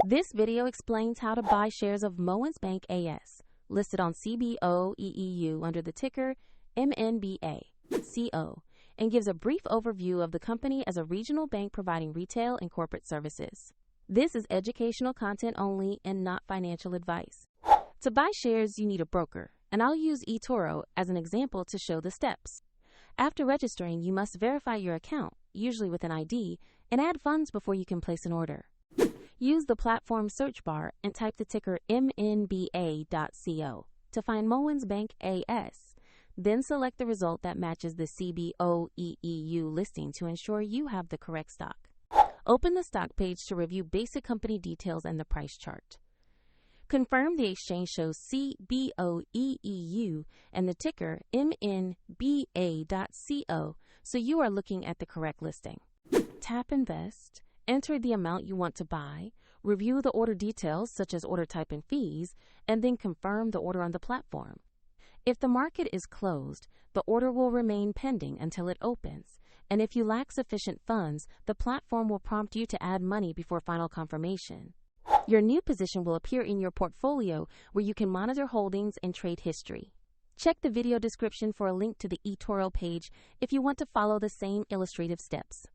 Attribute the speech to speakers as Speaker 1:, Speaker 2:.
Speaker 1: This video explains how to buy shares of Moens Bank AS, listed on CBOE EU under the ticker MNBA-CO, and gives a brief overview of the company as a regional bank providing retail and corporate services. This is educational content only and not financial advice. To buy shares, you need a broker, and I'll use eToro as an example to show the steps. After registering, you must verify your account, usually with an ID, and add funds before you can place an order. Use the platform search bar and type the ticker MNBA.CO to find Moens Bank AS. Then select the result that matches the CBOE EU listing to ensure you have the correct stock. Open the stock page to review basic company details and the price chart. Confirm the exchange shows CBOE EU and the ticker MNBA.CO, so you are looking at the correct listing. Tap Invest, enter the amount you want to buy, review the order details such as order type and fees, and then confirm the order on the platform. If the market is closed, the order will remain pending until it opens, and if you lack sufficient funds, the platform will prompt you to add money before final confirmation. Your new position will appear in your portfolio where you can monitor holdings and trade history. Check the video description for a link to the eToro page if you want to follow the same illustrative steps.